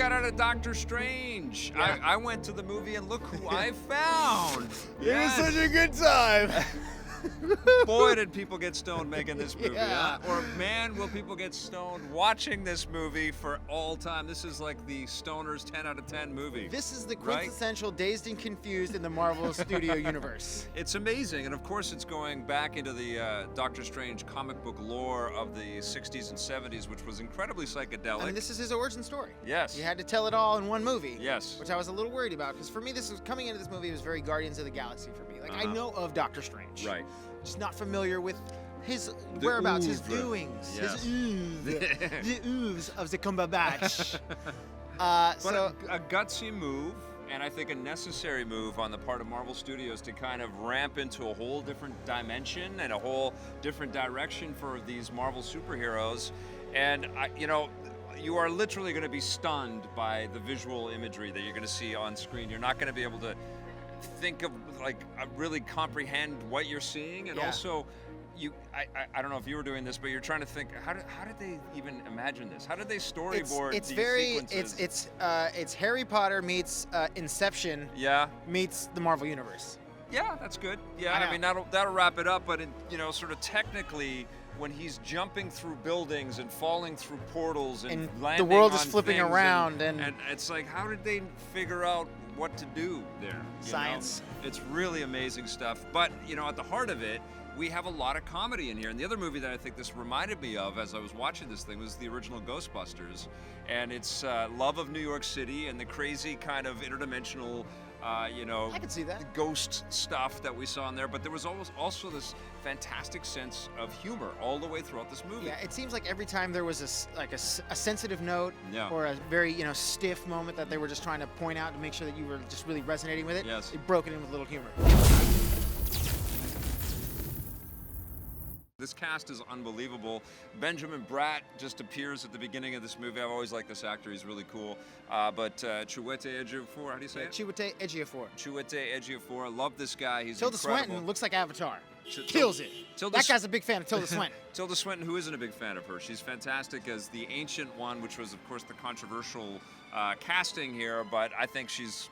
got out of Doctor Strange. Yeah. I went to the movie and look who I found. It was such a good time. Boy, did people get stoned making this movie, Yeah. huh? Or man, will people get stoned watching this movie for all time. This is like the Stoner's 10 out of 10 movie. This is the Right? quintessential Dazed and Confused in the Marvel Studio universe. It's amazing, and of course it's going back into the Doctor Strange comic book lore of the 60s and 70s, which was incredibly psychedelic. I mean, this is his origin story. Yes. You had to tell it all in one movie. Yes. Which I was a little worried about, because for me, this was coming into this movie, it was very Guardians of the Galaxy for me. Like, I know of Doctor Strange. Right. Just not familiar with his The whereabouts, his oeuvre. doings, Yes. his oeuvre, the oeuvres of the Cumberbatch. But a gutsy move, and I think a necessary move on the part of Marvel Studios to kind of ramp into a whole different dimension and a whole different direction for these Marvel superheroes. And, you are literally going to be stunned by the visual imagery that you're going to see on screen. You're not going to be able to think of, really comprehend what you're seeing. And Yeah. also, I don't know if you were doing this, but you're trying to think, how did they even imagine this? How did they storyboard it's these very sequences? it's Harry Potter meets Inception Yeah, meets the Marvel universe. yeah, that's good. Yeah, I I know. mean that'll wrap it up. But sort of technically, when he's jumping through buildings and falling through portals and And the landing world is on flipping things around and and- it's like, how did they figure out what to do there? you know? Science. It's really amazing stuff. But at the heart of it, we have a lot of comedy in here. And the other movie that I think this reminded me of as I was watching this thing was the original Ghostbusters. And it's love of New York City and the crazy kind of interdimensional, I can see that. ghost stuff that we saw in there. But there was also this fantastic sense of humor all the way throughout this movie. Yeah, it seems like every time there was a sensitive note Yeah. or a very stiff moment that they were just trying to point out to make sure that you were just really resonating with it. Yes. It broke it in with a little humor. This cast is unbelievable. Benjamin Bratt just appears at the beginning of this movie. I've always liked this actor. He's really cool. But Chiwetel Ejiofor, how do you say it? Chiwetel Ejiofor. Chiwetel Ejiofor. I love this guy. He's Tilda incredible. Swinton looks like Avatar. Til- Kills it. Tilda That S- guy's a big fan of Tilda Swinton. Tilda Swinton, who isn't a big fan of her. She's fantastic as the Ancient One, which was, of course, the controversial casting here. But I think she's,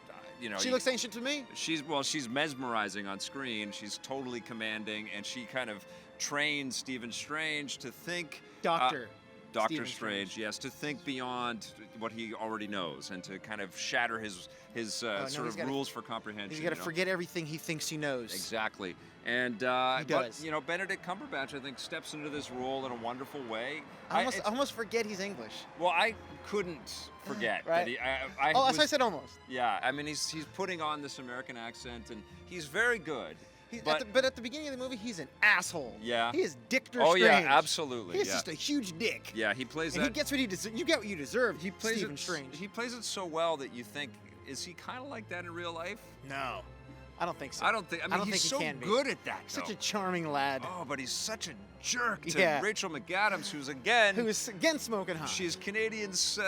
She looks ancient to me. She's mesmerizing on screen. She's totally commanding, and she kind of trains Stephen Strange to think. Doctor Doctor Stephen Strange, yes, to think beyond what he already knows and to kind of shatter his he's sort of gotta- rules for comprehension. He's got to forget everything he thinks he knows. Exactly. And does. But, Benedict Cumberbatch, I think, steps into this role in a wonderful way. I almost forget he's English. Well, I couldn't forget Right. that he. I said almost. Yeah, I mean, he's putting on this American accent, and he's very good. But at the beginning of the movie, he's an asshole. Yeah. He is Dictor Oh Strange. yeah, absolutely. He's yeah. just a huge dick. Yeah, he plays And that. he gets what he deserves. You get what you deserve. He plays Stephen it. Strange. He plays it so well that you think, is he kind of like that in real life? No, I don't think so. I don't think. I mean, don't he's think he so can be. good at that. Such though. a charming lad. Oh, but he's such a jerk to Yeah. Rachel McAdams, who's again. Who is again smoking hot. She's Canadian's.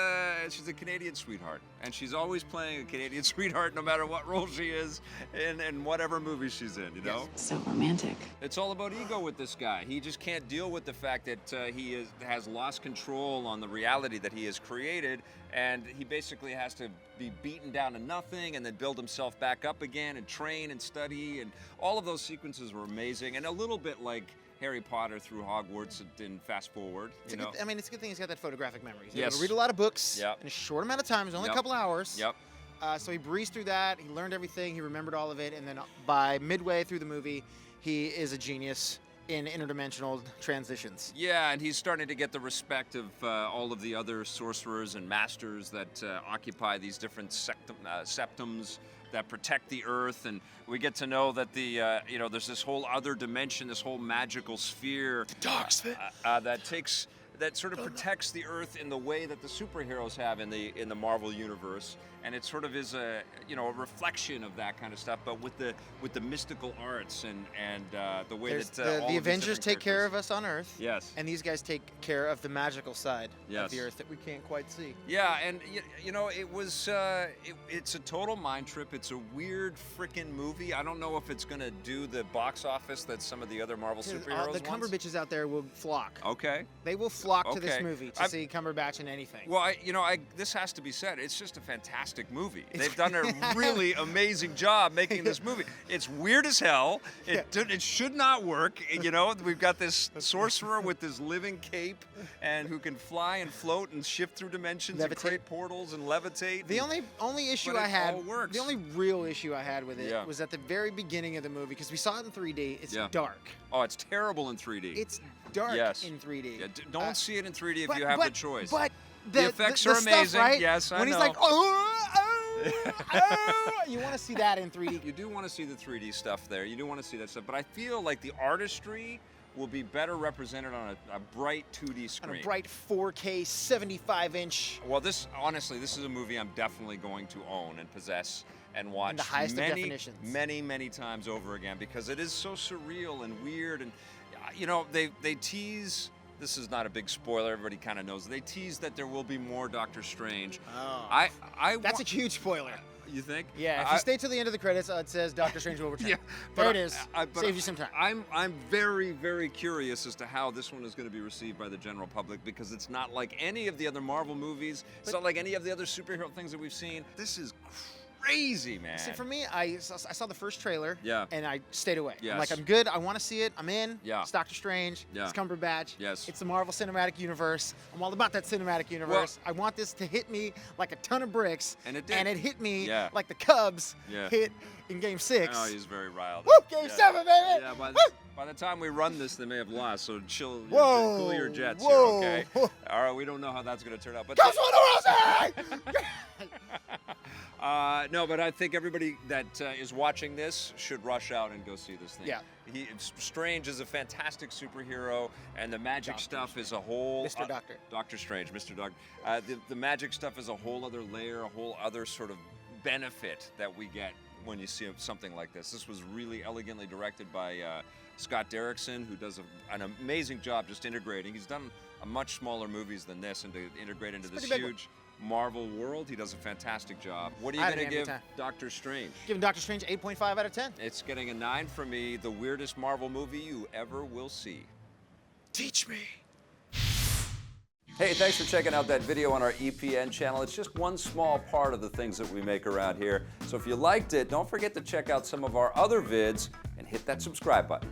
She's a Canadian sweetheart, and she's always playing a Canadian sweetheart, no matter what role she is in whatever movie she's in. You know, So romantic. it's all about ego with this guy. He just can't deal with the fact that he has lost control on the reality that he has created, and he basically has to be beaten down to nothing, and then build himself back up again, and train and study, and all of those sequences were amazing, and a little bit like Harry Potter through Hogwarts in Fast Forward. It's a good, it's a good thing he's got that photographic memory. He's able Yes. to read a lot of books Yep. in a short amount of time. It's only Yep. a couple hours. Yep. So he breezed through that. He learned everything. He remembered all of it. And then by midway through the movie, he is a genius in interdimensional transitions. Yeah, and he's starting to get the respect of all of the other sorcerers and masters that occupy these different septums that protect the Earth, and we get to know that there's this whole other dimension, this whole magical sphere, dark sphere. that sort of protects the Earth in the way that the superheroes have in the Marvel universe. and it sort of is a a reflection of that kind of stuff, but with the mystical arts and the way that the Avengers take care of us on Earth. Yes. And these guys take care of the magical side Yes. of the Earth that we can't quite see. Yeah, and it was it's a total mind trip. It's a weird freaking movie. I don't know if it's gonna do the box office that some of the other Marvel superheroes The ones. Cumberbitches out there will flock. Okay. They will flock to this Okay. movie to see Cumberbatch in anything. Well, this has to be said. It's just a fantastic movie. They've done a really amazing job making this movie. It's weird as hell. It should not work. We've got this sorcerer with this living cape and who can fly and float and shift through dimensions and create portals and levitate. The only issue but I it had, all works. the only real issue I had with it Yeah. was at the very beginning of the movie, because we saw it in 3D. It's Yeah. dark. Oh, it's terrible in 3D. It's dark Yes. in 3D. Yeah, don't see it in 3D if but- you have but- the choice. But the effects are stuff, amazing. right? Yes, I when know. he's like, you want to see that in 3D. You do want to see the 3D stuff there. You do want to see that stuff. But I feel like the artistry will be better represented on a bright 2D screen. On a bright 4K 75-inch. Well, honestly, this is a movie I'm definitely going to own and possess and watch the highest of definitions. many times over again, because it is so surreal and weird. And they tease. This is not a big spoiler. Everybody kind of knows. They tease that there will be more Doctor Strange. Oh. That's a huge spoiler. You think? Yeah, if you stay till the end of the credits, it says Doctor Strange will return. Yeah, there it is. But Saves you some time. I'm very, very curious as to how this one is going to be received by the general public, because it's not like any of the other Marvel movies. It's not like any of the other superhero things that we've seen. This is crazy, man. See, for me, I saw the first trailer, Yeah. and I stayed away. Yes. I'm like, I'm good. I want to see it. I'm in. Yeah. It's Doctor Strange. Yeah. It's Cumberbatch. Yes. It's the Marvel Cinematic Universe. I'm all about that cinematic universe. I want this to hit me like a ton of bricks. And it did. And it hit me Yeah. like the Cubs Yeah. hit in Game 6. Oh, he's very riled. Woo! Game 7, baby! Yeah, Woo! by the time we run this, they may have lost. So Whoa! cool your jets Whoa! here, okay? All right, we don't know how that's going to turn out. But Coach Wonder no, but I think everybody that is watching this should rush out and go see this thing. Yeah. Strange is a fantastic superhero, and the magic stuff is a whole... Mr. Doctor. Doctor Strange, Mr. Doctor. The magic stuff is a whole other layer, a whole other sort of benefit that we get when you see something like this. This was really elegantly directed by Scott Derrickson, who does an amazing job just integrating. He's done a much smaller movies than this, and to integrate into this huge Marvel world, he does a fantastic job. What are you going to give Doctor Strange? Giving Doctor Strange 8.5 out of 10. It's getting a 9 from me, the weirdest Marvel movie you ever will see. Teach me. Hey, thanks for checking out that video on our EPN channel. It's just one small part of the things that we make around here. So if you liked it, don't forget to check out some of our other vids and hit that subscribe button.